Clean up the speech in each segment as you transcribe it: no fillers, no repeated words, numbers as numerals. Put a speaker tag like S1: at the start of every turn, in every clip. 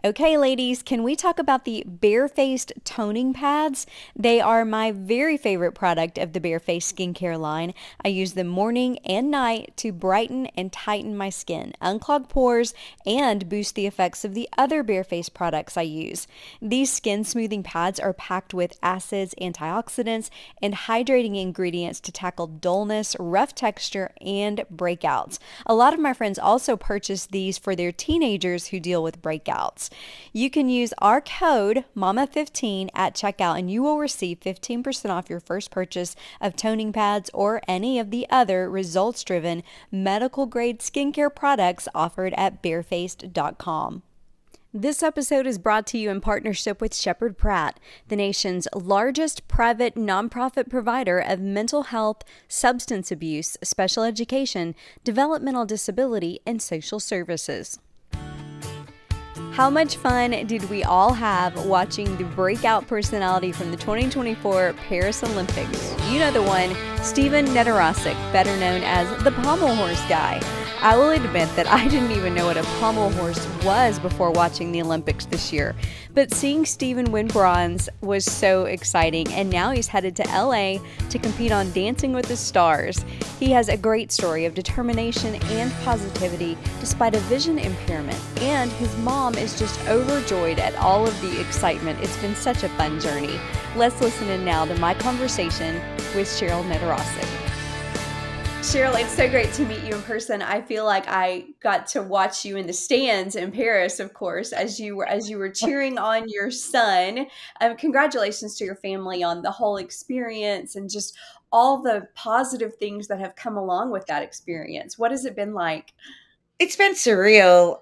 S1: Okay, ladies, can we talk about the bare-faced toning pads? They are my very favorite product of the bare-faced skincare line. I use them morning and night to brighten and tighten my skin, unclog pores, and boost the effects of the other bare-faced products I use. These skin smoothing pads are packed with acids, antioxidants, and hydrating ingredients to tackle dullness, rough texture, and breakouts. A lot of my friends also purchase these for their teenagers who deal with breakouts. You can use our code MAMA15 at checkout and you will receive 15% off your first purchase of toning pads or any of the other results-driven medical grade skincare products offered at barefaced.com. This episode is brought to you in partnership with Shepherd Pratt, the nation's largest private nonprofit provider of mental health, substance abuse, special education, developmental disability, and social services. How much fun did we all have watching the breakout personality from the 2024 Paris Olympics? You know the one, Cheryl Nedoroscik, better known as the pommel horse guy. I will admit that I didn't even know what a pommel horse was before watching the Olympics this year. But seeing Steven win bronze was so exciting, and now he's headed to LA to compete on Dancing with the Stars. He has a great story of determination and positivity despite a vision impairment, and his mom is just overjoyed at all of the excitement. It's been such a fun journey. Let's listen in now to my conversation with Cheryl Nedoroscik. Cheryl, it's so great to meet you in person. I feel like I got to watch you in the stands in Paris, of course, as you were cheering on your son. Congratulations to your family on the whole experience and just all the positive things that have come along with that experience. What has it been like?
S2: It's been surreal.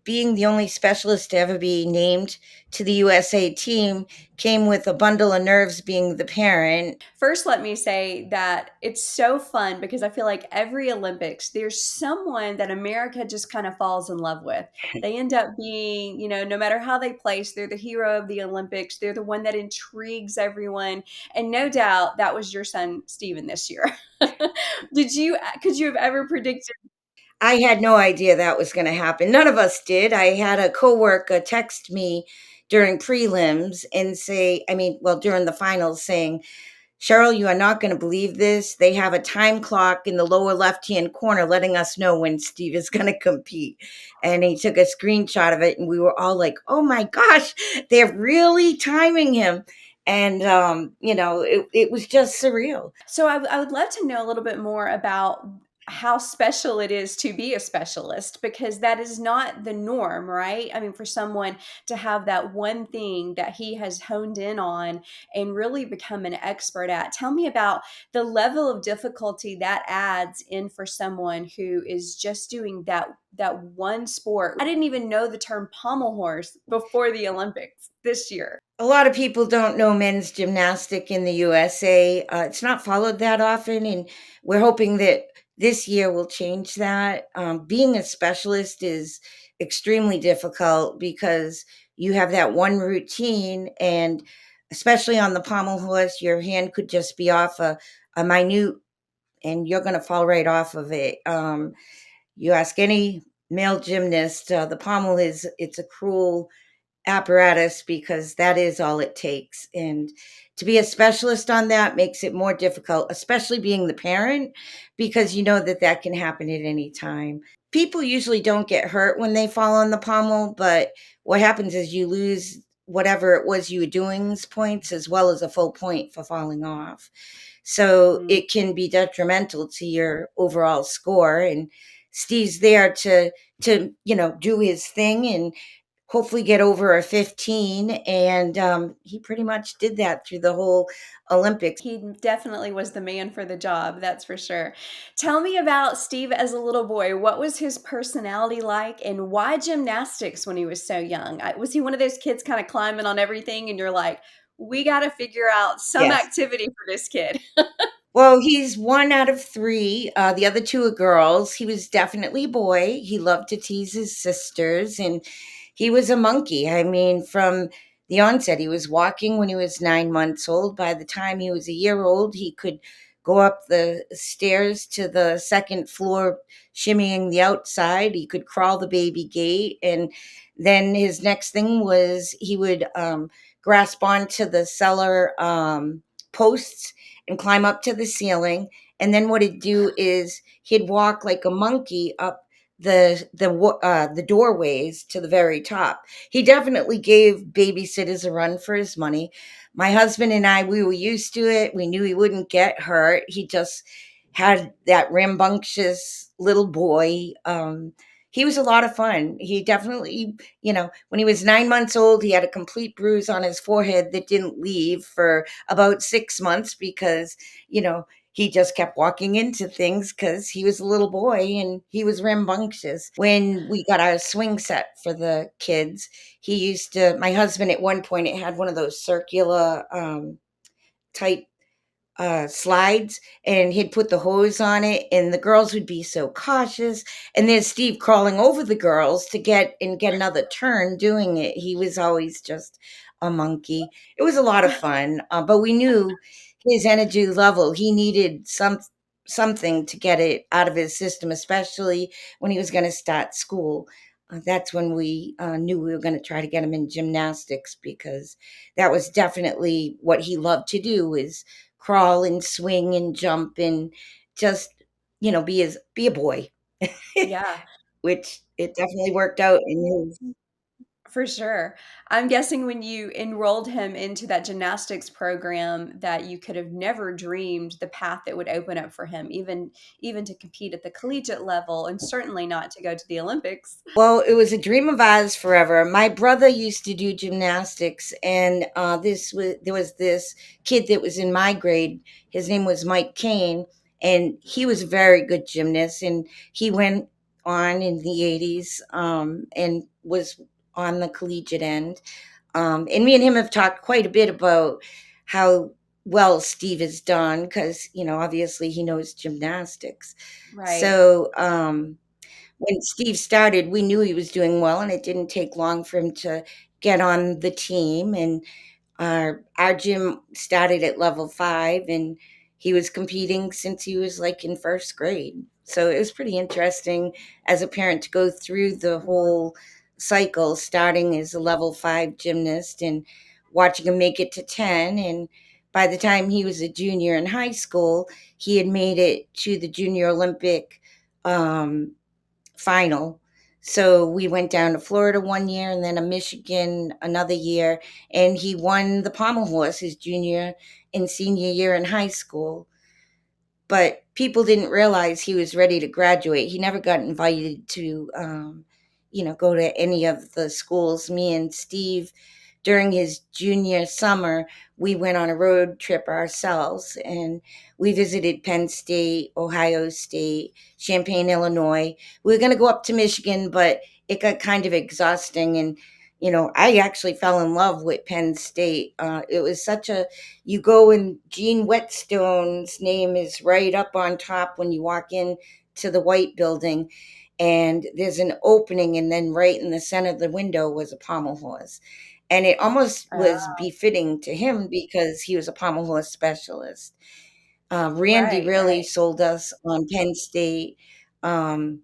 S2: Being the only specialist to ever be named to the USA team came with a bundle of nerves being the parent.
S1: First, let me say that it's so fun because I feel like every Olympics, there's someone that America just kind of falls in love with. They end up being, no matter how they place, they're the hero of the Olympics. They're the one that intrigues everyone. And no doubt that was your son, Steven, this year. Could you have ever predicted?
S2: I had no idea that was going to happen. None of us did. I had a coworker text me during prelims and during the finals saying, Cheryl, you are not going to believe this. They have a time clock in the lower left hand corner letting us know when Steve is going to compete. And he took a screenshot of it, and we were all like, oh my gosh, they're really timing him. And, it was just surreal.
S1: So I would love to know a little bit more about how special it is to be a specialist because that is not the norm, right? I mean, for someone to have that one thing that he has honed in on and really become an expert at. Tell me about the level of difficulty that adds in for someone who is just doing that one sport. I didn't even know the term pommel horse before the Olympics this year.
S2: A lot of people don't know men's gymnastic in the USA. It's not followed that often, and we're hoping that this year will change that. Being a specialist is extremely difficult because you have that one routine, and especially on the pommel horse, your hand could just be off a minute, and you're going to fall right off of it. You ask any male gymnast, the pommel it's a cruel apparatus because that is all it takes. And to be a specialist on that makes it more difficult, especially being the parent, because you know that that can happen at any time. People usually don't get hurt when they fall on the pommel, but what happens is you lose whatever it was you were doing's points as well as a full point for falling off. So
S1: Mm.
S2: it can be detrimental to your overall score. And Steve's there to do his thing and hopefully get over a 15. And he pretty much did that through the whole Olympics.
S1: He definitely was the man for the job, that's for sure. Tell me about Steve as a little boy. What was his personality like, and why gymnastics when he was so young? Was he one of those kids kind of climbing on everything, and you're like, we got to figure out some
S2: Yes.
S1: activity for this kid?
S2: Well, he's one out of three. The other two are girls. He was definitely a boy. He loved to tease his sisters, and he was a monkey. I mean, from the onset, he was walking when he was 9 months old. By the time he was a year old, he could go up the stairs to the second floor, shimmying the outside. He could crawl the baby gate. And then his next thing was he would grasp onto the cellar posts and climb up to the ceiling. And then what he'd do is he'd walk like a monkey up the doorways to the very top. He definitely gave babysitters a run for his money. My husband and I, we were used to it. We knew he wouldn't get hurt. He just had that rambunctious little boy. He was a lot of fun. He definitely, when he was 9 months old, he had a complete bruise on his forehead that didn't leave for about 6 months because, you know, he just kept walking into things because he was a little boy and he was rambunctious. When we got our swing set for the kids, my husband at one point, it had one of those circular type slides, and he'd put the hose on it, and the girls would be so cautious. And there's Steve crawling over the girls to get another turn doing it. He was always just a monkey. It was a lot of fun, but we knew his energy level. He needed something to get it out of his system, especially when he was going to start school. That's when we knew we were going to try to get him in gymnastics because that was definitely what he loved to do is crawl and swing and jump and just be a boy.
S1: Yeah.
S2: Which it definitely worked out in his.
S1: For sure. I'm guessing when you enrolled him into that gymnastics program that you could have never dreamed the path that would open up for him, even to compete at the collegiate level and certainly not to go to the Olympics.
S2: Well, it was a dream of ours forever. My brother used to do gymnastics, and there was this kid that was in my grade. His name was Mike Kane, and he was a very good gymnast. And he went on in the '80s and was on the collegiate end. And me and him have talked quite a bit about how well Steve has done because obviously he knows gymnastics.
S1: Right.
S2: So. When Steve started, we knew he was doing well, and it didn't take long for him to get on the team. And our gym started at level 5, and he was competing since he was like in first grade. So it was pretty interesting as a parent to go through the whole cycle, starting as a level 5 gymnast and watching him make it to 10. And by the time he was a junior in high school, he had made it to the Junior Olympic um, final. So we went down to Florida one year and then a Michigan another year. And he won the pommel horse his junior and senior year in high school, but people didn't realize he was ready to graduate. He never got invited to, go to any of the schools. Me and Steve, during his junior summer, we went on a road trip ourselves and we visited Penn State, Ohio State, Champaign, Illinois. We were going to go up to Michigan, but it got kind of exhausting. And, I actually fell in love with Penn State. It was such a you go and Gene Whetstone's name is right up on top when you walk in to the white building, and there's an opening, and then right in the center of the window was a pommel horse. And it almost was befitting to him because he was a pommel horse specialist. Randy
S1: Right,
S2: really
S1: right.
S2: sold us on Penn State. Um,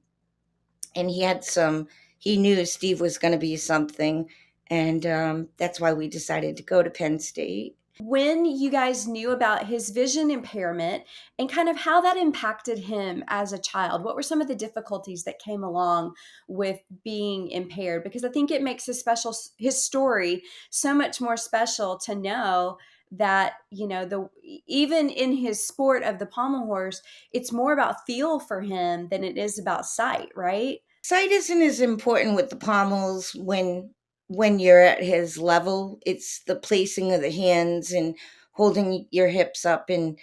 S2: and he knew Steve was going to be something. And that's why we decided to go to Penn State.
S1: When you guys knew about his vision impairment and kind of how that impacted him as a child, what were some of the difficulties that came along with being impaired? Because I think it makes his story so much more special to know that the even in his sport of the pommel horse, it's more about feel for him than it is about sight, right?
S2: Sight isn't as important with the pommels when you're at his level. It's the placing of the hands and holding your hips up and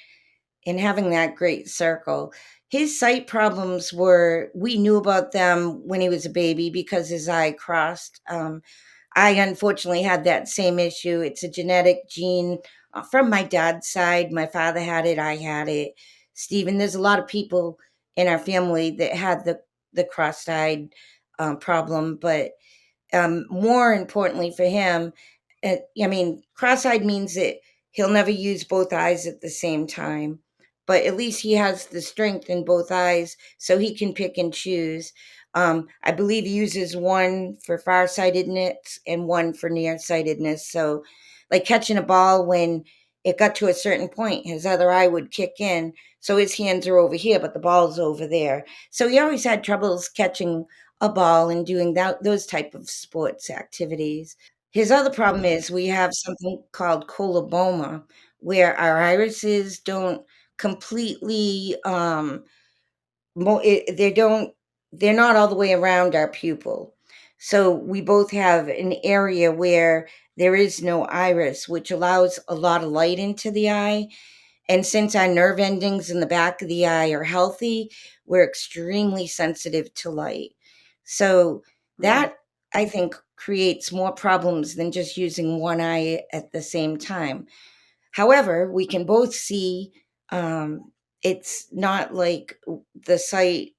S2: having that great circle. His sight problems we knew about them when he was a baby because his eye crossed. I unfortunately had that same issue. It's a genetic gene from my dad's side. My father had it, I had it. Stephen, there's a lot of people in our family that had the cross-eyed problem, but more importantly for him, cross-eyed means that he'll never use both eyes at the same time. but at least he has the strength in both eyes so he can pick and choose. I believe he uses one for farsightedness and one for nearsightedness. So, like catching a ball, when it got to a certain point, his other eye would kick in. So his hands are over here, but the ball's over there. So he always had troubles catching a ball and doing those type of sports activities. His other problem is we have something called coloboma, where our irises don't completely they don't, they're not all the way around our pupil. So we both have an area where there is no iris, which allows a lot of light into the eye. And since our nerve endings in the back of the eye are healthy, we're extremely sensitive to light. So
S1: Mm.
S2: that, I think, creates more problems than just using one eye at the same time. However, we can both see, it's not like the sight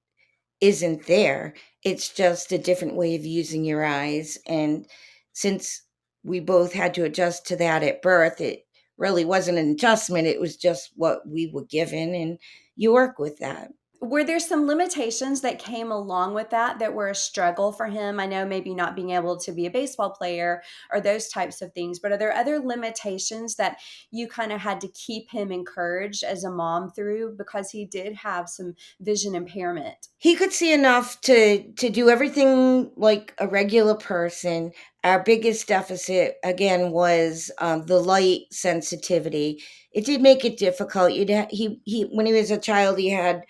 S2: isn't there. It's just a different way of using your eyes. And since we both had to adjust to that at birth, it really wasn't an adjustment. It was just what we were given, and you work with that.
S1: Were there some limitations that came along with that that were a struggle for him? I know maybe not being able to be a baseball player or those types of things, but are there other limitations that you kind of had to keep him encouraged as a mom through because he did have some vision impairment?
S2: He could see enough to do everything like a regular person. Our biggest deficit, again, was the light sensitivity. It did make it difficult. He when he was a child, he had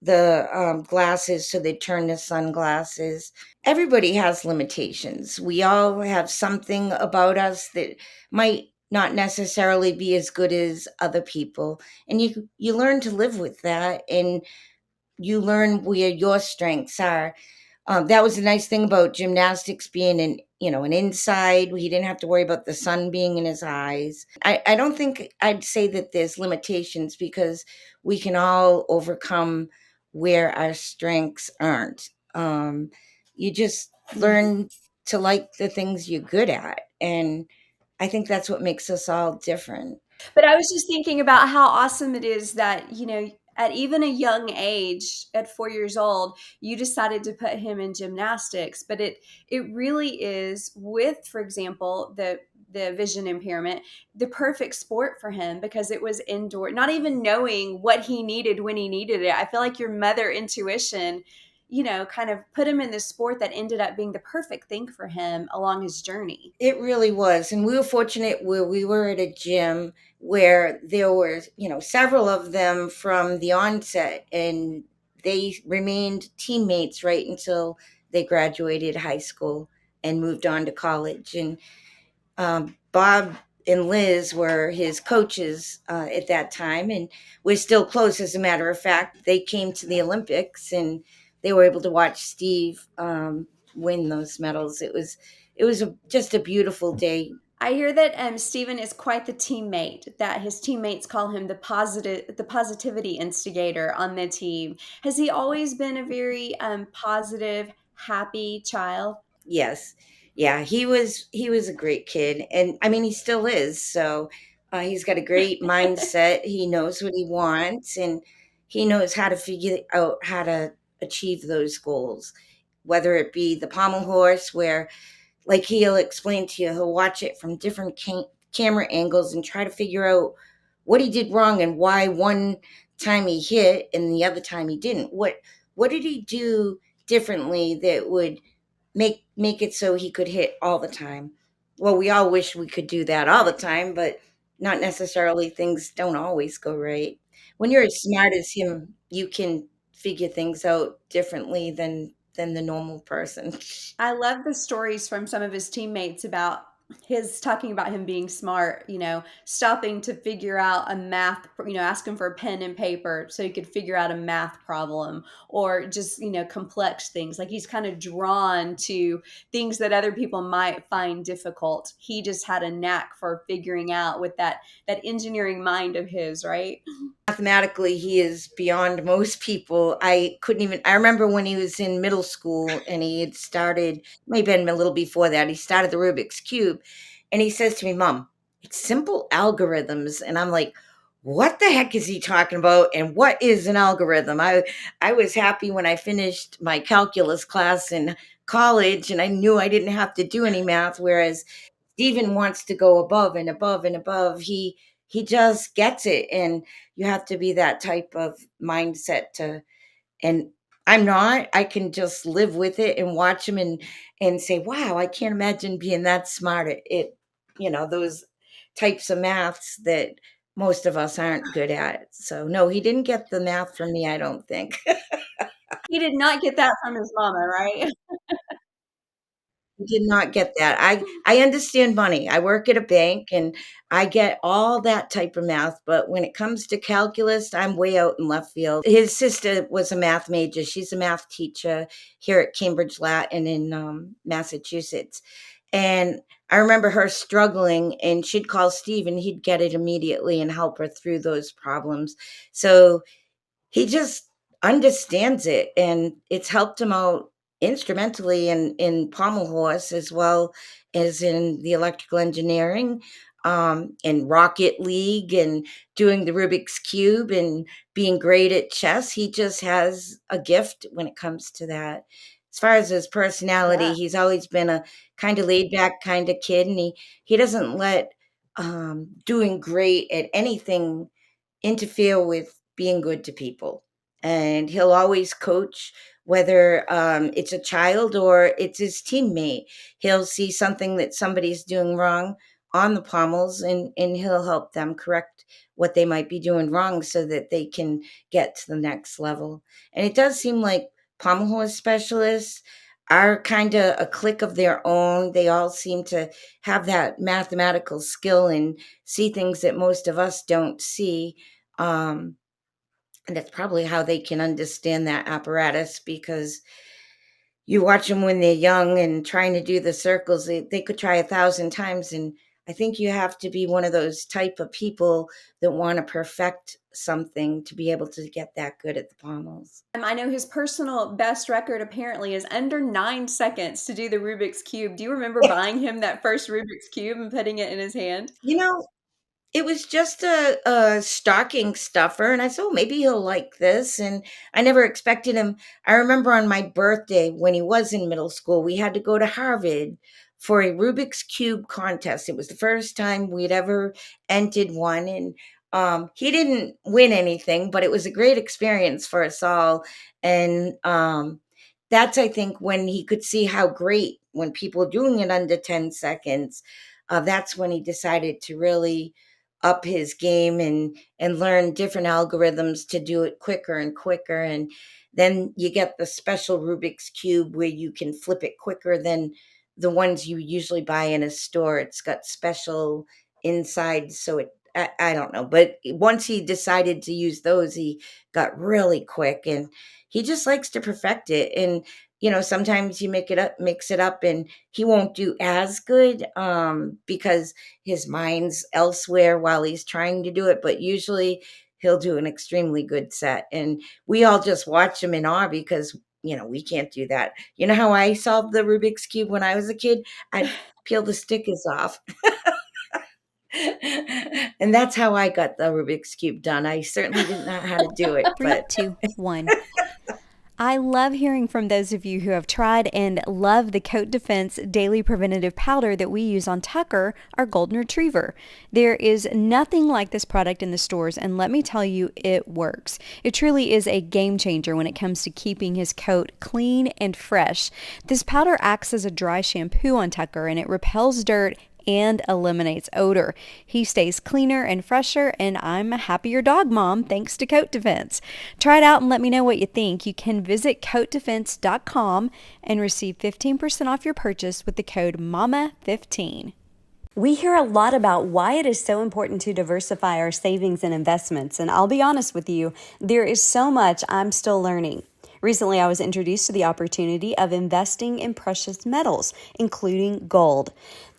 S2: the glasses, so they turned to sunglasses. Everybody has limitations. We all have something about us that might not necessarily be as good as other people, and you learn to live with that, and you learn where your strengths are. That was the nice thing about gymnastics being an inside. He didn't have to worry about the sun being in his eyes. I don't think I'd say that there's limitations because we can all overcome where our strengths aren't. You just learn to like the things you're good at. And I think that's what makes us all different.
S1: But I was just thinking about how awesome it is that, at even a young age, at 4 years old, you decided to put him in gymnastics, but it really is with, for example, the vision impairment, the perfect sport for him because it was indoor, not even knowing what he needed when he needed it. I feel like your mother intuition, kind of put him in this sport that ended up being the perfect thing for him along his journey.
S2: It really was. And we were fortunate where we were at a gym where there were, several of them from the onset, and they remained teammates right until they graduated high school and moved on to college. And Bob and Liz were his coaches at that time, and we're still close. As a matter of fact, they came to the Olympics, and they were able to watch Steve win those medals. Just a beautiful day.
S1: I hear that Stephen is quite the teammate. That his teammates call him the positivity instigator on the team. Has he always been a very positive, happy child?
S2: Yes. Yeah, he was a great kid, and I mean he still is. So he's got a great mindset. He knows what he wants, and he knows how to figure out how to achieve those goals. Whether it be the pommel horse, where like he'll explain to you, he'll watch it from different camera angles and try to figure out what he did wrong and why one time he hit and the other time he didn't. What did he do differently that would make it so he could hit all the time? Well, we all wish we could do that all the time, but not necessarily. Things don't always go right. When you're as smart as him, you can figure things out differently than the normal person.
S1: I love the stories from some of his teammates about his talking about him being smart, stopping to figure out a math, asking for a pen and paper so he could figure out a math problem or just, complex things. Like he's kind of drawn to things that other people might find difficult. He just had a knack for figuring out with that engineering mind of his, right?
S2: Mathematically, he is beyond most people. I remember when he was in middle school and he had started, maybe been a little before that, he started the Rubik's Cube. And he says to me, Mom, it's simple algorithms. And I'm like, what the heck is he talking about? And what is an algorithm? I was happy when I finished my calculus class in college and I knew I didn't have to do any math, whereas Steven wants to go above and above and above. He just gets it. And you have to be that type of mindset to, and I'm not. I can just live with it and watch him and say, "Wow, I can't imagine being that smart at it." Those types of maths that most of us aren't good at. So no, he didn't get the math from me, I don't think.
S1: He did not get that from his mama, right?
S2: Did not get that. I understand money. I work at a bank and I get all that type of math, but when it comes to calculus, I'm way out in left field. His sister was a math major. She's a math teacher here at Cambridge Latin in Massachusetts. And I remember her struggling and she'd call Steve and he'd get it immediately and help her through those problems. So he just understands it and it's helped him out instrumentally in pommel horse as well as in the electrical engineering, in rocket league and doing the Rubik's cube and being great at chess. He just has a gift when it comes to that. As far as his personality,
S1: Yeah.
S2: he's always been a kind of laid back kind of kid, and he doesn't let doing great at anything interfere with being good to people. And he'll always coach, whether it's a child or it's his teammate. He'll see something that somebody's doing wrong on the pommels and he'll help them correct what they might be doing wrong so that they can get to the next level. And it does seem like pommel horse specialists are kind of a clique of their own. They all seem to have that mathematical skill and see things that most of us don't see. um, and that's probably how they can understand that apparatus, because you watch them when they're young and trying to do the circles, they could try 1,000 times. And I think you have to be one of those type of people that want to perfect something to be able to get that good at the pommels.
S1: I know his personal best record apparently is under 9 seconds to do the Rubik's Cube. Do you remember buying him that first Rubik's Cube and putting it in his hand?
S2: You know, it was just a stocking stuffer, and I said, "Oh, maybe he'll like this," and I never expected him. I remember on my birthday when he was in middle school, we had to go to Harvard for a Rubik's Cube contest. It was the first time we'd ever entered one, and he didn't win anything, but it was a great experience for us all. And that's, I think, when he could see how great when people are doing it under 10 seconds. That's when he decided to really up his game and learn different algorithms to do it quicker and quicker. And then you get the special Rubik's cube where you can flip it quicker than the ones you usually buy in a store. It's got special inside, so I don't know, but once he decided to use those, he got really quick, and he just likes to perfect it. And sometimes you mix it up, and he won't do as good because his mind's elsewhere while he's trying to do it, but usually he'll do an extremely good set. And we all just watch him in awe because, we can't do that. You know how I solved the Rubik's Cube when I was a kid? I'd peel the stickers off. And that's how I got the Rubik's Cube done. I certainly didn't know how to do it,
S1: Three,
S2: but
S1: two, one. I love hearing from those of you who have tried and love the Coat Defense Daily Preventative Powder that we use on Tucker, our golden retriever. There is nothing like this product in the stores, and let me tell you, it works. It truly is a game changer when it comes to keeping his coat clean and fresh. This powder acts as a dry shampoo on Tucker, and it repels dirt and eliminates odor. He stays cleaner and fresher, and I'm a happier dog mom thanks to Coat Defense. Try it out and let me know what you think. You can visit coatdefense.com and receive 15% off your purchase with the code MAMA15. We hear a lot about why it is so important to diversify our savings and investments, and I'll be honest with you, there is so much I'm still learning. Recently, I was introduced to the opportunity of investing in precious metals, including gold.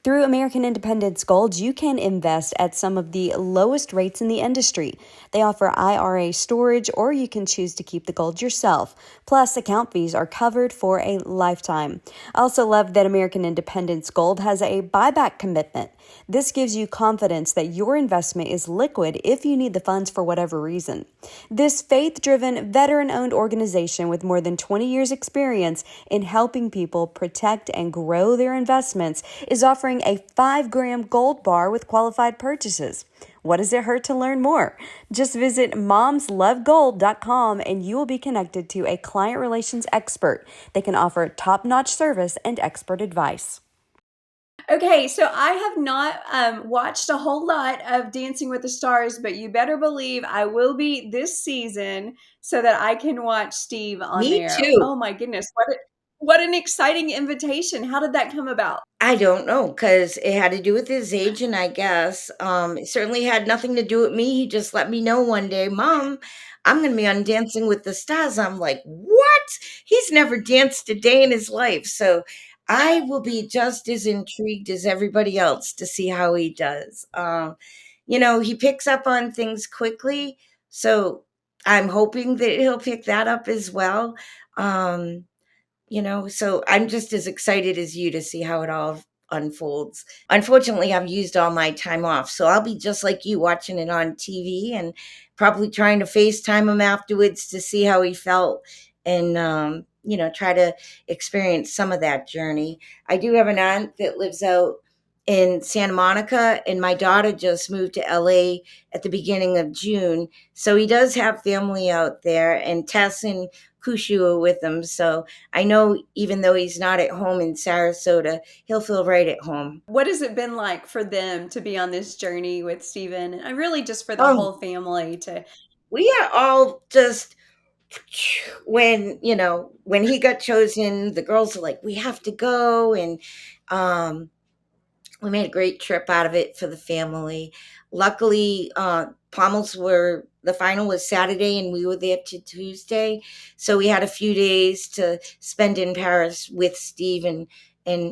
S1: Through American Independence Gold, you can invest at some of the lowest rates in the industry. They offer IRA storage, or you can choose to keep the gold yourself. Plus, account fees are covered for a lifetime. I also love that American Independence Gold has a buyback commitment. This gives you confidence that your investment is liquid if you need the funds for whatever reason. This faith-driven, veteran-owned organization with more than 20 years experience in helping people protect and grow their investments is offering a 5-gram gold bar with qualified purchases. What does it hurt to learn more? Just visit momslovegold.com and you will be connected to a client relations expert. They can offer top-notch service and expert advice. Okay, so I have not watched a whole lot of Dancing with the Stars, but you better believe I will be this season so that I can watch Steve on
S2: Me
S1: there.
S2: too.
S1: Oh my goodness, what an exciting invitation. How did that come about?
S2: I don't know, cause it had to do with his age, and I guess, it certainly had nothing to do with me. He just let me know one day, "Mom, I'm gonna be on Dancing with the Stars." I'm like, "What?" He's never danced a day in his life, so I will be just as intrigued as everybody else to see how he does. He picks up on things quickly, so I'm hoping that he'll pick that up as well. Um so I'm just as excited as you to see how it all unfolds. Unfortunately, I've used all my time off, so I'll be just like you watching it on TV and probably trying to FaceTime him afterwards to see how he felt and, try to experience some of that journey. I do have an aunt that lives out in Santa Monica, and my daughter just moved to LA at the beginning of June. So he does have family out there, and Tess and Kushu are with him. So I know even though he's not at home in Sarasota, he'll feel right at home.
S1: What has it been like for them to be on this journey with Steven? And really just for the
S2: Oh,
S1: whole family to.
S2: we are all just when he got chosen, the girls are like, we have to go, and um we made a great trip out of it for the family. Luckily, the final was Saturday and we were there to Tuesday. So we had a few days to spend in Paris with Steve and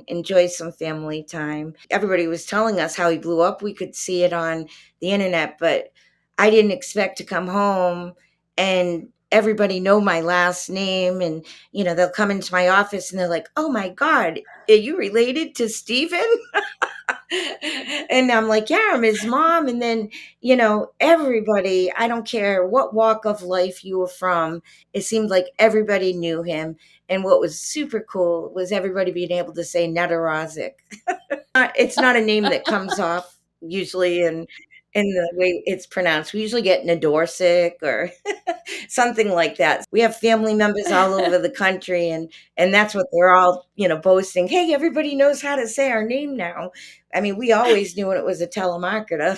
S2: enjoy some family time. Everybody was telling us how he blew up. We could see it on the internet, but I didn't expect to come home and everybody know my last name, and they'll come into my office and they're like, "Oh my God, are you related to Steven?" And I'm like, "Yeah, I'm his mom." And then, everybody, I don't care what walk of life you were from, it seemed like everybody knew him. And what was super cool was everybody being able to say Nedoroscik. It's not a name that comes off usually in the way it's pronounced. We usually get Nedorsic or something like that. We have family members all over the country, and that's what they're all, boasting. Hey, everybody knows how to say our name now. I mean, we always knew when it was a telemarketer.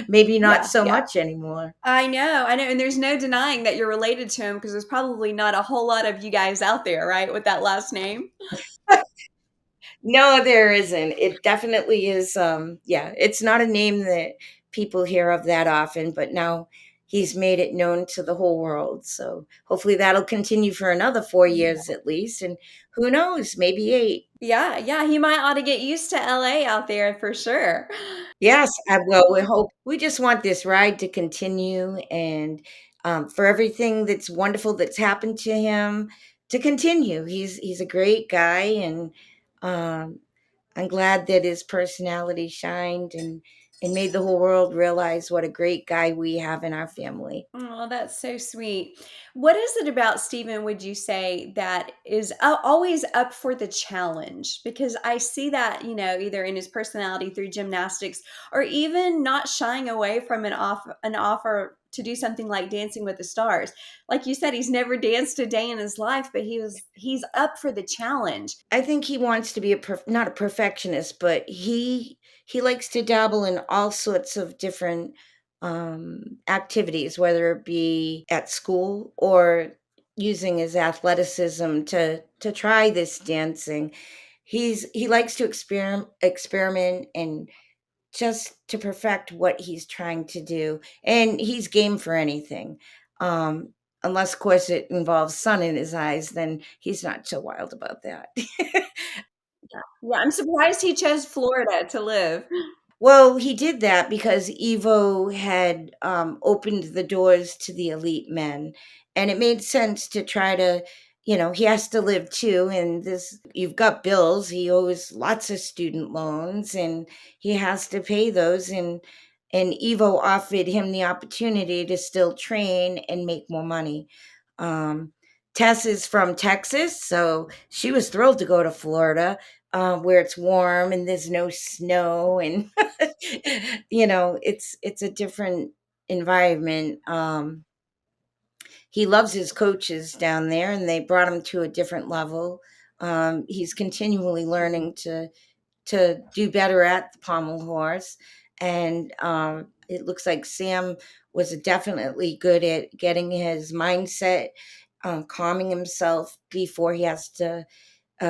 S2: Maybe not
S1: Yeah,
S2: so
S1: yeah.
S2: much anymore.
S1: I know, and there's no denying that you're related to him because there's probably not a whole lot of you guys out there, right, with that last name?
S2: No, there isn't. It definitely is. Yeah, it's not a name that people hear of that often, but now he's made it known to the whole world. So hopefully that'll continue for another 4 years at least. And who knows, maybe 8.
S1: Yeah, yeah, he might ought to get used to LA out there for sure.
S2: Yes, we hope. We just want this ride to continue, and for everything that's wonderful that's happened to him to continue. He's a great guy, and um, I'm glad that his personality shined and made the whole world realize what a great guy we have in our family.
S1: Oh, that's so sweet. What is it about Steven, would you say, that is always up for the challenge? Because I see that, either in his personality through gymnastics or even not shying away from an offer to do something like Dancing with the Stars. Like you said, he's never danced a day in his life, but he's up for the challenge.
S2: I think he wants to be not a perfectionist, but he likes to dabble in all sorts of different activities, whether it be at school or using his athleticism to try this dancing. He likes to experiment and just to perfect what he's trying to do, and he's game for anything. Unless, of course, it involves sun in his eyes, then he's not so wild about that.
S1: Yeah, I'm surprised he chose Florida to live.
S2: Well, he did that because Evo had opened the doors to the elite men, and it made sense to try to, he has to live too, and this you've got bills. He owes lots of student loans, and he has to pay those. And Evo offered him the opportunity to still train and make more money. Um, Tess is from Texas, so she was thrilled to go to Florida, where it's warm and there's no snow, and it's a different environment. He loves his coaches down there, and they brought him to a different level. He's continually learning to do better at the pommel horse, and it looks like Sam was definitely good at getting his mindset, calming himself before he has to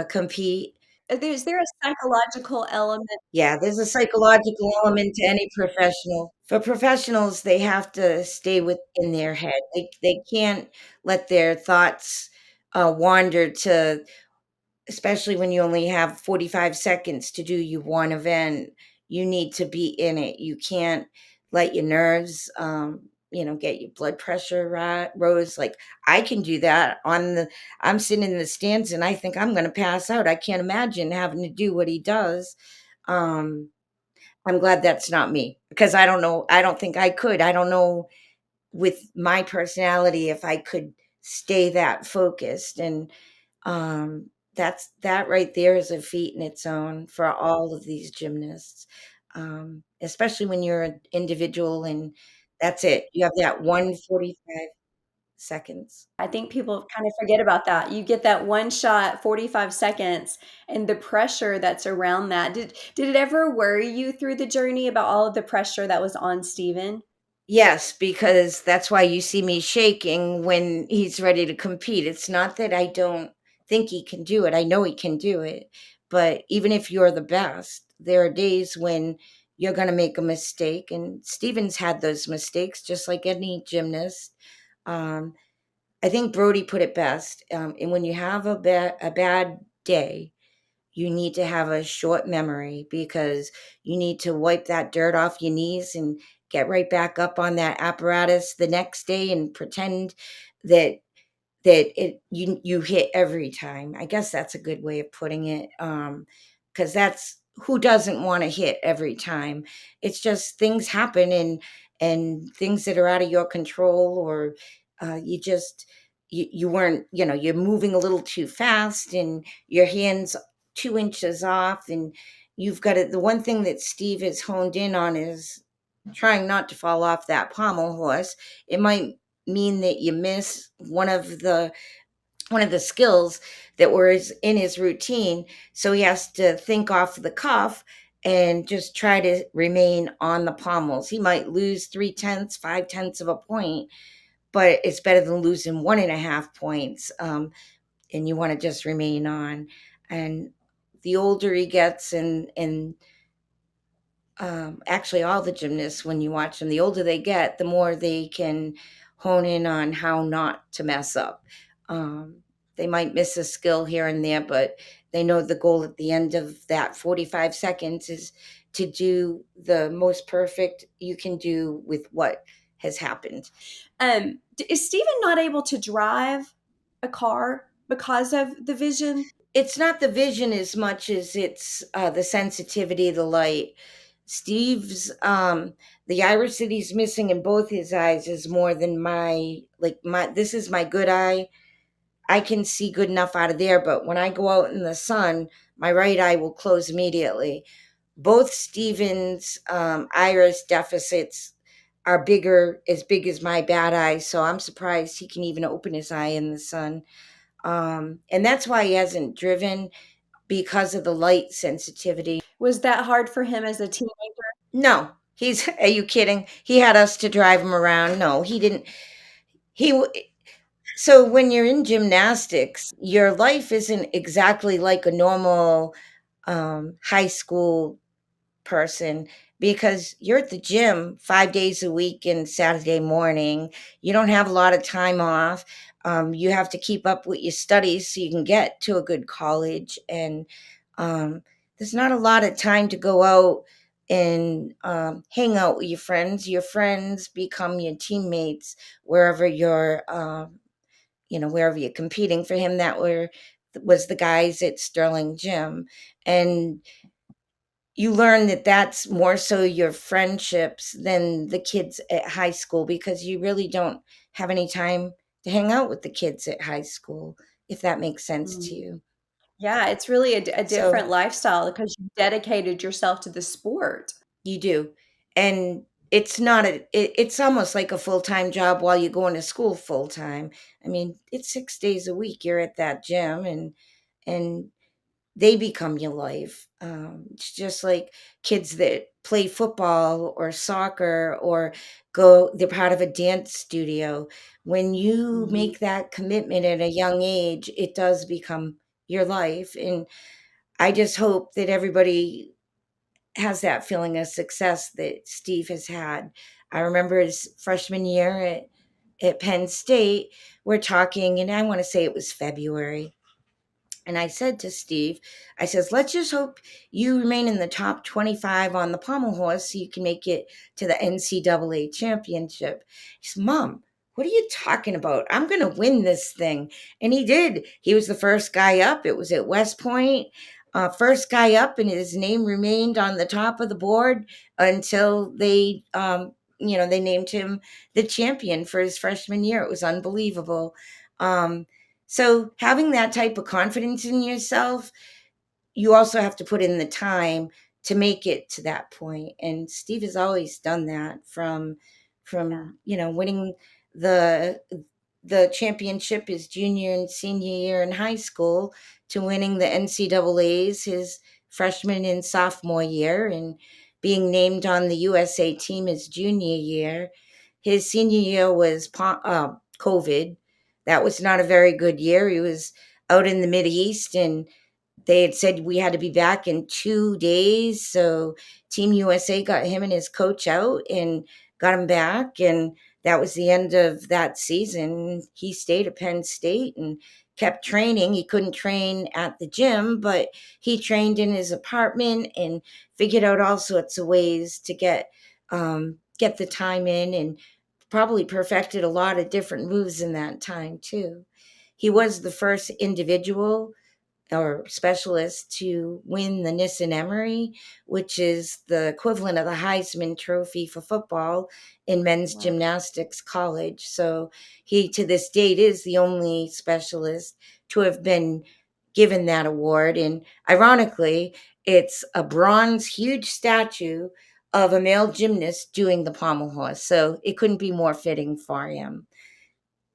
S2: compete.
S1: Is there a psychological element?
S2: Yeah, there's a psychological element to any professional. For professionals, they have to stay within their head. They can't let their thoughts wander to, especially when you only have 45 seconds to do you one event. You need to be in it. You can't let your nerves, get your blood pressure rose. Like I can do that I'm sitting in the stands and I think I'm going to pass out. I can't imagine having to do what he does. Um, I'm glad that's not me because I don't know. I don't think I could. I don't know with my personality if I could stay that focused. And that right there is a feat in its own for all of these gymnasts, especially when you're an individual and that's it. You have that 145 seconds.
S1: I think people kind of forget about that. You get that one shot, 45 seconds, and the pressure that's around that. Did it ever worry you through the journey about all of the pressure that was on Steven?
S2: Yes, because that's why you see me shaking when he's ready to compete. It's not that I don't think he can do it. I know he can do it. But even if you're the best, there are days when you're going to make a mistake. And Steven's had those mistakes, just like any gymnast. Um, I think Brody put it best. And when you have a bad day, you need to have a short memory because you need to wipe that dirt off your knees and get right back up on that apparatus the next day and pretend that you hit every time. I guess that's a good way of putting it. Because that's who doesn't want to hit every time. It's just things happen, and things that are out of your control, or you just you weren't, you're moving a little too fast and your hands 2 inches off, and you've got it. The one thing that Steve has honed in on is trying not to fall off that pommel horse. It might mean that you miss one of the skills that was in his routine, so he has to think off the cuff and just try to remain on the pommels. He might lose 3/10 5/10 of a point, but it's better than losing 1.5 points. And you want to just remain on. And the older he gets, and actually all the gymnasts, when you watch them, the older they get, the more they can hone in on how not to mess up. um, they might miss a skill here and there, but they know the goal at the end of that 45 seconds is to do the most perfect you can do with what has happened.
S1: Is Steven not able to drive a car because of the vision?
S2: It's not the vision as much as it's the sensitivity of the light. Steve's the iris that he's missing in both his eyes is more than my this is my good eye. I can see good enough out of there, but when I go out in the sun, my right eye will close immediately. Both Steven's iris deficits are as big as my bad eye, so I'm surprised he can even open his eye in the sun. And that's why he hasn't driven, because of the light sensitivity.
S1: Was that hard for him as a teenager?
S2: No, are you kidding? He had us to drive him around. No, he didn't. He, w- so when you're in gymnastics, your life isn't exactly like a normal high school person, because you're at the gym 5 days a week and Saturday morning. You don't have a lot of time off. You have to keep up with your studies so you can get to a good college. And Um, there's not a lot of time to go out and hang out with your friends. Your friends become your teammates wherever you're, wherever you're competing. For him, that was the guys at Sterling Gym, and you learn that that's more so your friendships than the kids at high school, because you really don't have any time to hang out with the kids at high school, if that makes sense to
S1: Mm.
S2: you.
S1: Yeah, it's really a
S2: So
S1: different lifestyle because you dedicated yourself to the sport.
S2: you do. And it's not it's almost like a full-time job while you're going to school full time. I mean, it's 6 days a week you're at that gym, and they become your life. It's just like kids that play football or soccer or they're part of a dance studio. When you
S1: Mhm.
S2: make that commitment at a young age, it does become your life. And I just hope that everybody has that feeling of success that Steve has had. I remember his freshman year at Penn State, we're talking, and I want to say it was February, and I said to Steve, I says, let's just hope you remain in the top 25 on the pommel horse so you can make it to the NCAA championship. He said, Mom, what are you talking about? I'm going to win this thing. And he did. He was the first guy up. It was at West Point. First guy up, and his name remained on the top of the board until they named him the champion for his freshman year. It was unbelievable. So having that type of confidence in yourself, you also have to put in the time to make it to that point. And Steve has always done that
S1: Yeah.
S2: from winning the the championship his junior and senior year in high school to winning the NCAA's his freshman and sophomore year and being named on the USA team his junior year. His senior year was COVID. That was not a very good year. He was out in the Mid East, and they had said we had to be back in 2 days. So Team USA got him and his coach out and got him back. And that was the end of that season. He stayed at Penn State and kept training. He couldn't train at the gym, but he trained in his apartment and figured out all sorts of ways to get the time in, and probably perfected a lot of different moves in that time too. He was the first individual or specialist to win the Nissen Emery, which is the equivalent of the Heisman Trophy for football in men's
S1: Wow.
S2: gymnastics college. So he, to this date, is the only specialist to have been given that award. And ironically, it's a bronze, huge statue of a male gymnast doing the pommel horse. So it couldn't be more fitting for him.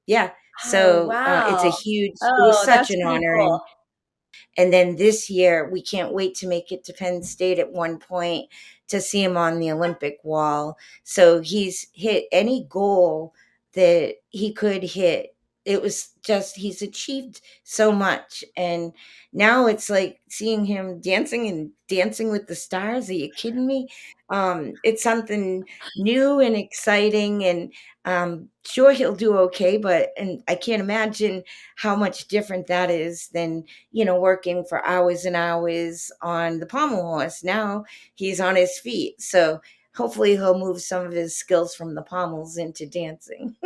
S2: Yeah.
S1: Oh,
S2: So it's a
S1: wow.
S2: huge, it was
S1: Oh,
S2: such
S1: that's
S2: an
S1: pretty
S2: honor.
S1: cool.
S2: And then this year, we can't wait to make it to Penn State at one point to see him on the Olympic wall. So he's hit any goal that he could hit. It was just, he's achieved so much. And now it's like seeing him dancing and dancing with the stars. Are you kidding me? It's something new and exciting. And sure, he'll do okay. And I can't imagine how much different that is than working for hours and hours on the pommel horse. Now he's on his feet. So hopefully he'll move some of his skills from the pommels into dancing.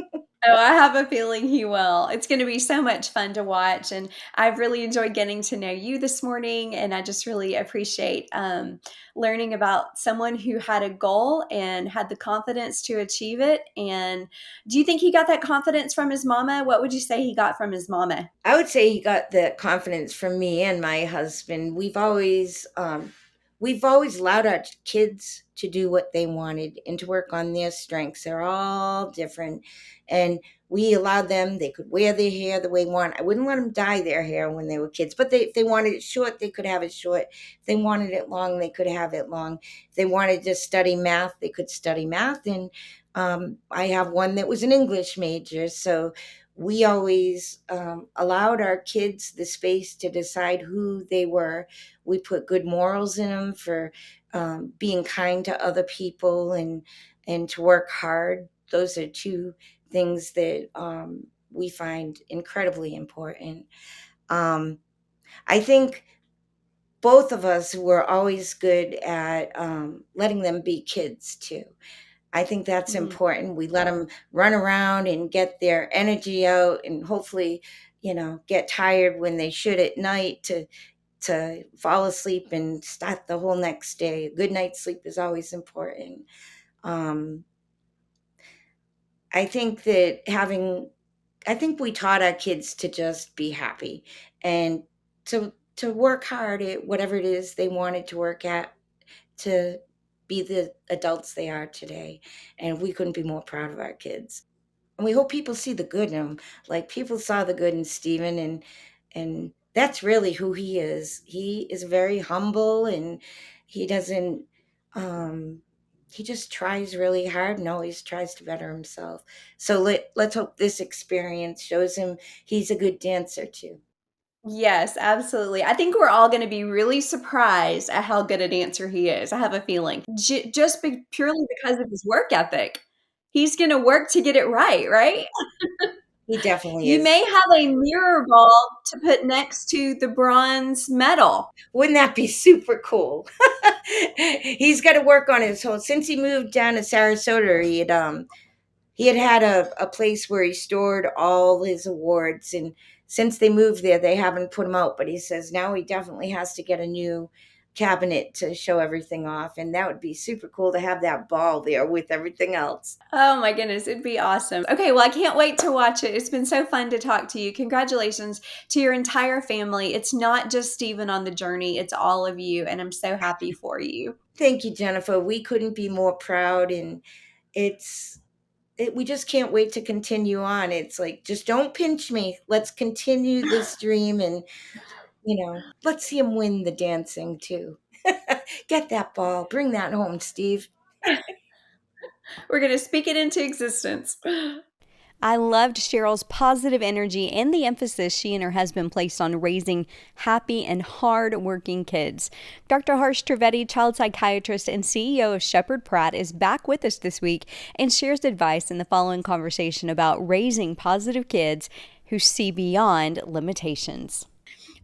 S1: Oh, I have a feeling he will. It's gonna be so much fun to watch, and I've really enjoyed getting to know you this morning, and I just really appreciate, learning about someone who had a goal and had the confidence to achieve it, and do you think he got that confidence from his mama? What would you say he got from his mama?
S2: I would say he got the confidence from me and my husband. We've always allowed our kids to do what they wanted and to work on their strengths. They're all different, and we allowed them. They could wear their hair the way they want. I wouldn't let them dye their hair when they were kids, but if they wanted it short, they could have it short. If they wanted it long, they could have it long. If they wanted to study math, they could study math. And I have one that was an English major, so we always allowed our kids the space to decide who they were. We put good morals in them for being kind to other people and to work hard. Those are two things that we find incredibly important. Um, I think both of us were always good at letting them be kids too. I think that's
S1: Mhm.
S2: important. We let them run around and get their energy out, and hopefully, get tired when they should at night to fall asleep and start the whole next day. A good night's sleep is always important. Um, I think that I think we taught our kids to just be happy and to work hard at whatever it is they wanted to work at to be the adults they are today. And we couldn't be more proud of our kids. And we hope people see the good in them. Like people saw the good in Stephen, and that's really who he is. He is very humble, and he doesn't um he just tries really hard and always tries to better himself. So let's hope this experience shows him he's a good dancer too.
S1: Yes, absolutely. I think we're all gonna be really surprised at how good a dancer he is, I have a feeling. Just purely because of his work ethic. He's gonna work to get it right, right?
S2: He definitely
S1: You
S2: is.
S1: may have a mirror ball to put next to the bronze medal.
S2: Wouldn't that be super cool? He's got to work on his whole. Since he moved down to Sarasota, he had a place where he stored all his awards, and since they moved there, they haven't put them out. But he says now he definitely has to get a new cabinet to show everything off, and that would be super cool to have that ball there with everything else.
S1: Oh my goodness, it'd be awesome. Okay, well, I can't wait to watch it. It's been so fun to talk to you. Congratulations to your entire family. It's not just Stephen on the journey, it's all of you, and I'm so happy for you.
S2: Thank you, Jennifer. We couldn't be more proud, and it's we just can't wait to continue on. It's like, just don't pinch me. Let's continue this dream, and let's see him win the dancing too. Get that ball. Bring that home, Steve.
S1: We're going to speak it into existence. I loved Cheryl's positive energy and the emphasis she and her husband placed on raising happy and hard-working kids. Dr. Harsh Trivedi, child psychiatrist and CEO of Shepherd Pratt, is back with us this week and shares advice in the following conversation about raising positive kids who see beyond limitations.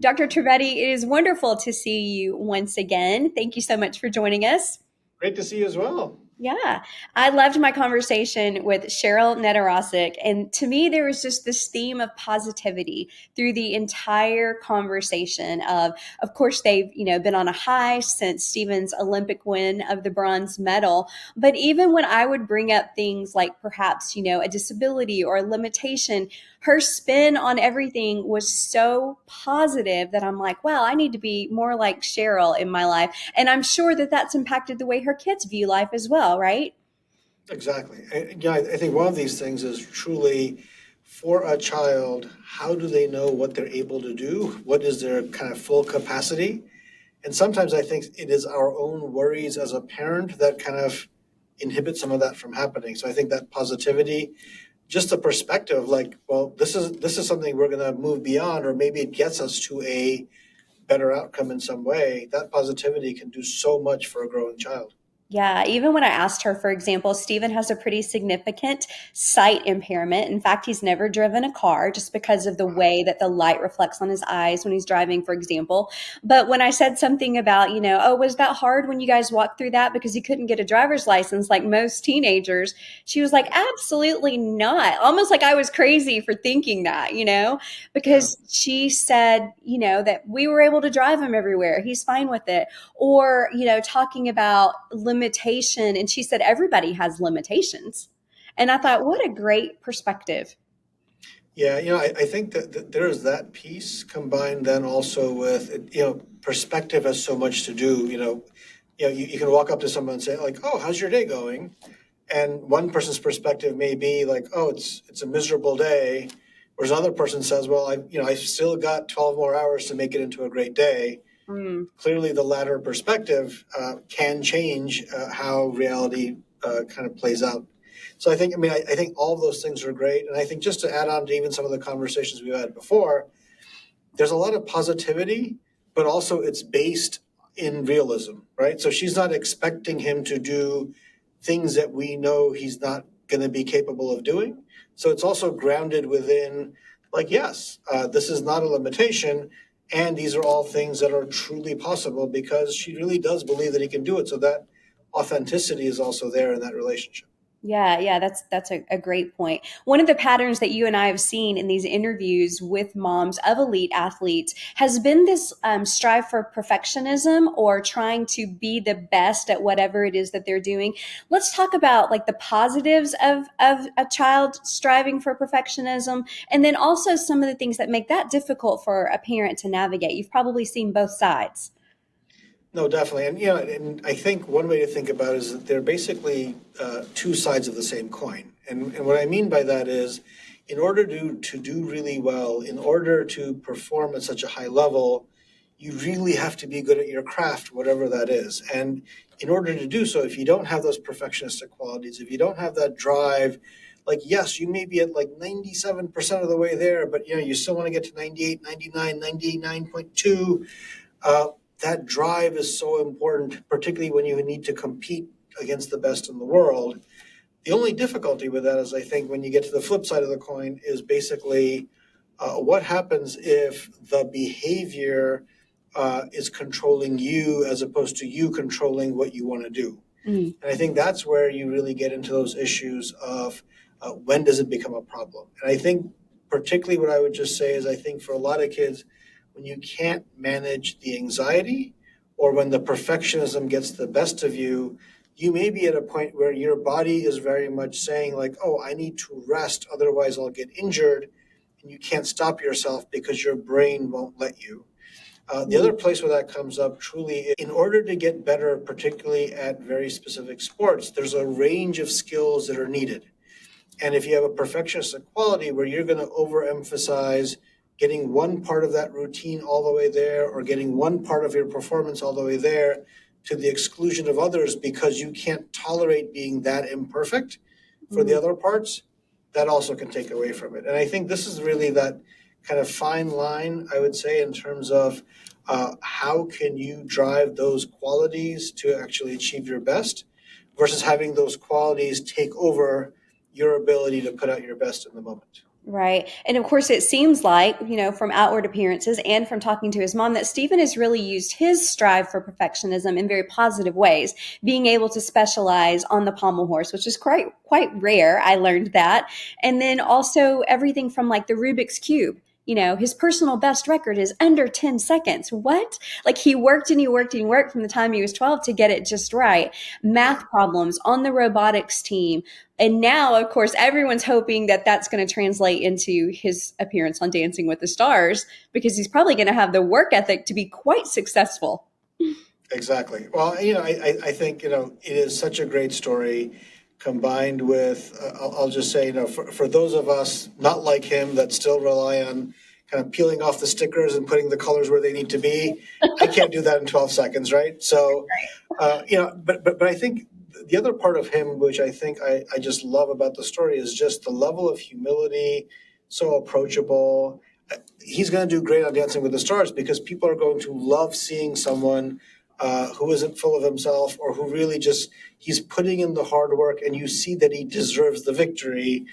S1: Dr. Trivedi, it is wonderful to see you once again. Thank you so much for joining us.
S3: Great to see you as well.
S1: Yeah, I loved my conversation with Cheryl Nedoroscik. And to me, there was just this theme of positivity through the entire conversation of course, they've, been on a high since Stephen's Olympic win of the bronze medal. But even when I would bring up things like perhaps, a disability or a limitation, her spin on everything was so positive that I'm like, wow, I need to be more like Cheryl in my life. And I'm sure that that's impacted the way her kids view life as well, right?
S3: Exactly. I think one of these things is truly for a child, how do they know what they're able to do? What is their kind of full capacity? And sometimes I think it is our own worries as a parent that kind of inhibit some of that from happening. So I think that positivity, just the perspective, like, well, this is something we're going to move beyond, or maybe it gets us to a better outcome in some way. That positivity can do so much for a growing child.
S1: Yeah, even when I asked her, for example, Stephen has a pretty significant sight impairment. In fact, he's never driven a car just because of the way that the light reflects on his eyes when he's driving, for example. But when I said something about, oh, was that hard when you guys walked through that because he couldn't get a driver's license like most teenagers? She was like, absolutely not. Almost like I was crazy for thinking that,
S3: Yeah.
S1: because she said, that we were able to drive him everywhere. He's fine with it. Or, talking about limitation. And she said, everybody has limitations. And I thought, what a great perspective.
S3: Yeah, I think that there is that piece combined then also with, perspective has so much to do, you can walk up to someone and say like, oh, how's your day going? And one person's perspective may be like, oh, it's a miserable day. Whereas another person says, well, I've still got 12 more hours to make it into a great day.
S1: Mm.
S3: Clearly the latter perspective can change how reality kind of plays out. So I think all of those things are great. And I think just to add on to even some of the conversations we've had before, there's a lot of positivity, but also it's based in realism, right? So she's not expecting him to do things that we know he's not going to be capable of doing. So it's also grounded within, like, yes, this is not a limitation. And these are all things that are truly possible because she really does believe that he can do it. So that authenticity is also there in that relationship.
S1: Yeah, that's a great point. One of the patterns that you and I have seen in these interviews with moms of elite athletes has been this strive for perfectionism or trying to be the best at whatever it is that they're doing. Let's talk about like the positives of a child striving for perfectionism, and then also some of the things that make that difficult for a parent to navigate. You've probably seen both sides.
S3: No, definitely. And, and I think one way to think about it is that they're basically two sides of the same coin. And what I mean by that is, in order to do really well, in order to perform at such a high level, you really have to be good at your craft, whatever that is. And in order to do so, if you don't have those perfectionistic qualities, if you don't have that drive, like, yes, you may be at like 97% of the way there, but, you still want to get to 98, 99, 99.2. That drive is so important, particularly when you need to compete against the best in the world. The only difficulty with that is, I think, when you get to the flip side of the coin, is basically what happens if the behavior is controlling you as opposed to you controlling what you want to do.
S1: Mm.
S3: And I think that's where you really get into those issues of when does it become a problem. And I think particularly what I would just say is, I think for a lot of kids, when you can't manage the anxiety or when the perfectionism gets the best of you, you may be at a point where your body is very much saying like, oh, I need to rest, otherwise I'll get injured. And you can't stop yourself because your brain won't let you. The other place where that comes up truly is, in order to get better, particularly at very specific sports, there's a range of skills that are needed. And if you have a perfectionist quality where you're going to overemphasize getting one part of that routine all the way there, or getting one part of your performance all the way there to the exclusion of others because you can't tolerate being that imperfect for the other parts, that also can take away from it. And I think this is really that kind of fine line, I would say, in terms of how can you drive those qualities to actually achieve your best versus having those qualities take over your ability to put out your best in the moment.
S1: Right. And of course, it seems like, from outward appearances and from talking to his mom, that Stephen has really used his strive for perfectionism in very positive ways, being able to specialize on the pommel horse, which is quite rare. I learned that. And then also everything from like the Rubik's Cube. His personal best record is under 10 seconds. What? Like he worked and he worked and he worked from the time he was 12 to get it just right. Math problems on the robotics team. And now, of course, everyone's hoping that that's going to translate into his appearance on Dancing with the Stars because he's probably going to have the work ethic to be quite successful.
S3: Exactly. Well, I think, it is such a great story combined with, I'll just say, for those of us not like him that still rely on kind of peeling off the stickers and putting the colors where they need to be, I can't do that in 12 seconds, right? So, but I think the other part of him, which I think I just love about the story, is just the level of humility, so approachable. He's going to do great on Dancing with the Stars because people are going to love seeing someone who isn't full of himself or who really just, he's putting in the hard work and you see that he deserves the victory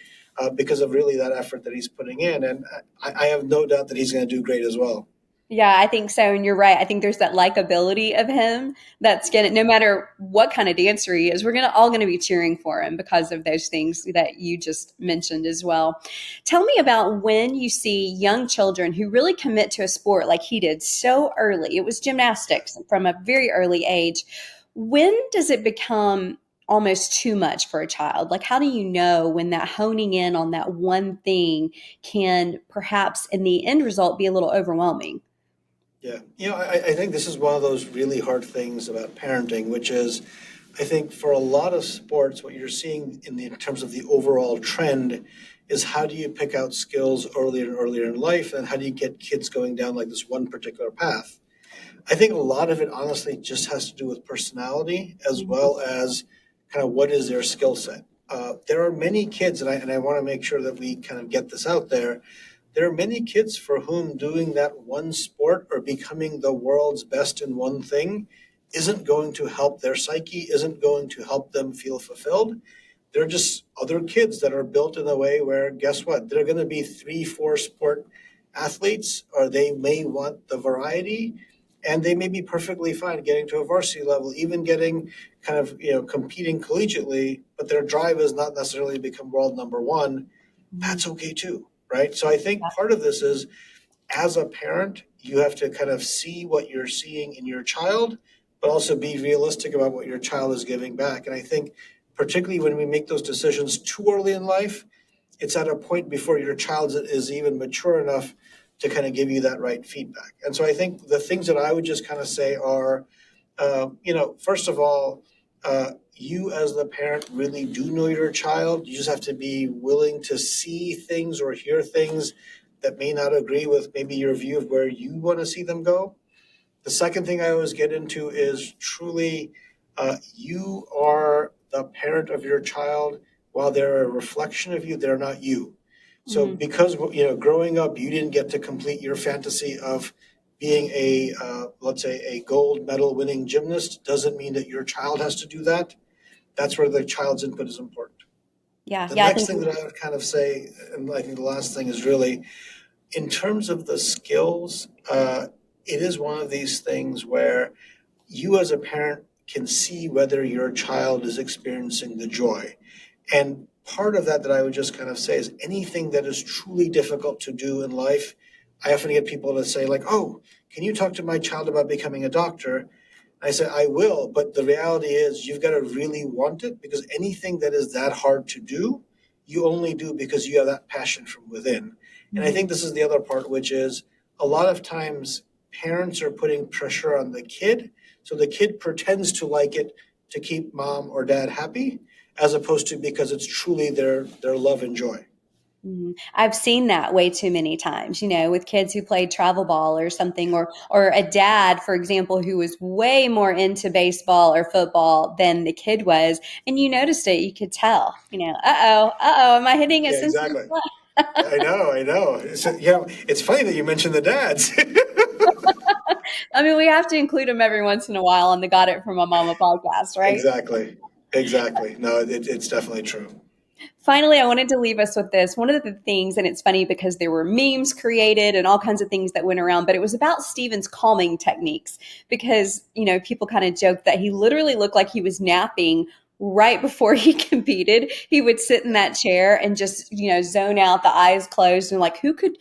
S3: because of really that effort that he's putting in. And I have no doubt that he's going to do great as well.
S1: Yeah, I think so. And you're right. I think there's that likability of him that's going to, no matter what kind of dancer he is, we're all going to be cheering for him because of those things that you just mentioned as well. Tell me about when you see young children who really commit to a sport like he did so early. It was gymnastics from a very early age. When does it become almost too much for a child? Like, how do you know when that honing in on that one thing can perhaps in the end result be a little overwhelming?
S3: Yeah. I think this is one of those really hard things about parenting, which is, I think for a lot of sports, what you're seeing in terms of the overall trend is how do you pick out skills earlier and earlier in life, and how do you get kids going down like this one particular path? I think a lot of it honestly just has to do with personality as well as kind of what is their skill set. There are many kids, and I want to make sure that we kind of get this out there. There are many kids for whom doing that one sport or becoming the world's best in one thing isn't going to help their psyche, isn't going to help them feel fulfilled. They're just other kids that are built in a way where, guess what? They're going to be 3, 4 sport athletes, or they may want the variety, and they may be perfectly fine getting to a varsity level, even getting kind of, competing collegiately, but their drive is not necessarily to become world number one. That's okay too, right? So I think part of this is, as a parent, you have to kind of see what you're seeing in your child, but also be realistic about what your child is giving back. And I think, particularly when we make those decisions too early in life, it's at a point before your child is even mature enough to kind of give you that right feedback. And so I think the things that I would just kind of say are, first of all, you as the parent really do know your child. You just have to be willing to see things or hear things that may not agree with maybe your view of where you want to see them go. The second thing I always get into is truly, you are the parent of your child. While they're a reflection of you, they're not you. So because, growing up, you didn't get to complete your fantasy of being a, let's say, a gold medal winning gymnast, doesn't mean that your child has to do that. That's where the child's input is important.
S1: Yeah,
S3: The
S1: yeah, I
S3: next
S1: think
S3: thing that I would kind of say, and I think the last thing is really, in terms of the skills, it is one of these things where you as a parent can see whether your child is experiencing the joy. And part of that I would just kind of say is, anything that is truly difficult to do in life, I often get people to say, like, oh, can you talk to my child about becoming a doctor? I said, I will, but the reality is you've got to really want it, because anything that is that hard to do, you only do because you have that passion from within. And I think this is the other part, which is, a lot of times parents are putting pressure on the kid. So the kid pretends to like it to keep mom or dad happy, as opposed to because it's truly their love and joy.
S1: I've seen that way too many times, with kids who played travel ball or something, or a dad, for example, who was way more into baseball or football than the kid was, and you noticed it, you could tell, am I hitting a
S3: Yeah,
S1: sensitive
S3: exactly.
S1: spot?
S3: I know. So, it's funny that you mentioned the dads.
S1: I mean, we have to include them every once in a while on the Got It From a Mama podcast, right?
S3: Exactly. Exactly. No, it's definitely true.
S1: Finally, I wanted to leave us with this. One of the things, and it's funny because there were memes created and all kinds of things that went around, but it was about Steven's calming techniques because, people kind of joked that he literally looked like he was napping right before he competed. He would sit in that chair and just, zone out, the eyes closed, and like who could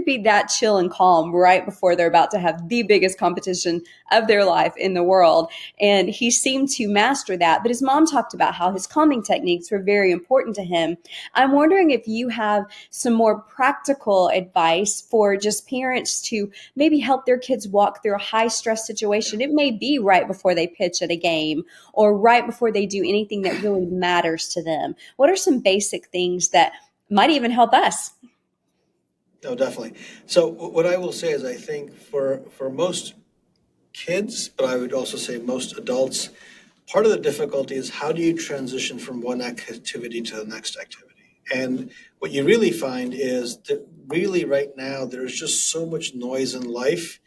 S1: be that chill and calm right before they're about to have the biggest competition of their life in the world. And he seemed to master that. But his mom talked about how his calming techniques were very important to him. I'm wondering if you have some more practical advice for just parents to maybe help their kids walk through a high stress situation. It may be right before they pitch at a game or right before they do anything that really matters to them. What are some basic things that might even help us?
S3: No, definitely. So what I will say is, I think for most kids, but I would also say most adults, part of the difficulty is, how do you transition from one activity to the next activity? And what you really find is that really right now there's just so much noise in life.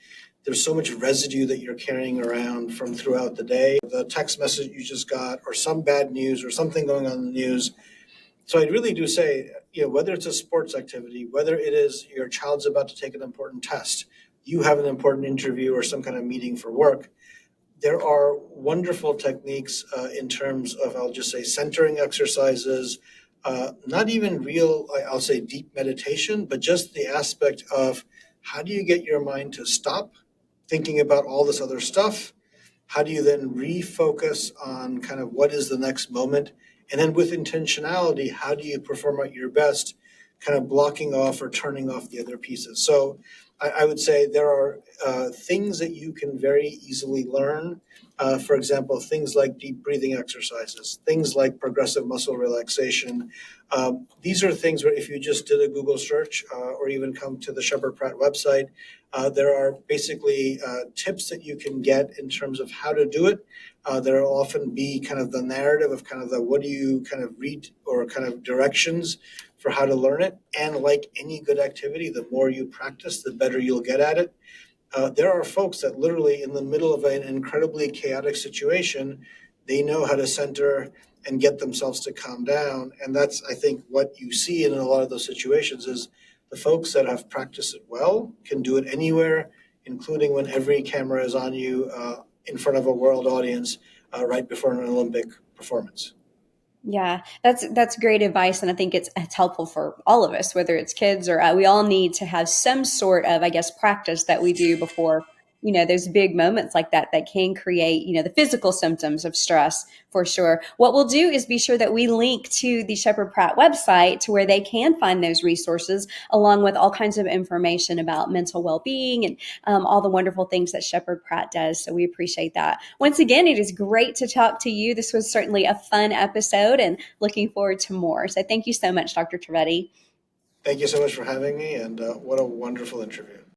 S3: There's so much residue that you're carrying around from throughout the day, the text message you just got, or some bad news or something going on in the news. So I really do say, whether it's a sports activity, whether it is your child's about to take an important test, you have an important interview or some kind of meeting for work, there are wonderful techniques in terms of, I'll just say, centering exercises, not even real, I'll say, deep meditation, but just the aspect of, how do you get your mind to stop thinking about all this other stuff? How do you then refocus on kind of what is the next moment? And then with intentionality, how do you perform at your best, kind of blocking off or turning off the other pieces? So I would say there are things that you can very easily learn. For example, things like deep breathing exercises, things like progressive muscle relaxation. These are things where, if you just did a Google search or even come to the Shepherd Pratt website, there are basically tips that you can get in terms of how to do it. There will often be kind of the narrative of kind of the, what do you kind of read, or kind of directions for how to learn it. And like any good activity, the more you practice, the better you'll get at it. There are folks that literally, in the middle of an incredibly chaotic situation, they know how to center and get themselves to calm down. And that's, I think, what you see in a lot of those situations is, The folks that have practiced it well can do it anywhere, including when every camera is on you in front of a world audience right before an Olympic performance.
S1: Yeah, that's great advice, and I think it's helpful for all of us, whether it's kids or we all need to have some sort of, I guess, practice that we do before those big moments like that that can create the physical symptoms of stress for sure. What we'll do is be sure that we link to the Shepherd Pratt website to where they can find those resources, along with all kinds of information about mental well-being and all the wonderful things that Shepherd Pratt does. So we appreciate that. Once again, it is great to talk to you. This was certainly a fun episode and looking forward to more. So thank you so much, Dr. Trivedi.
S3: Thank you so much for having me, and what a wonderful interview.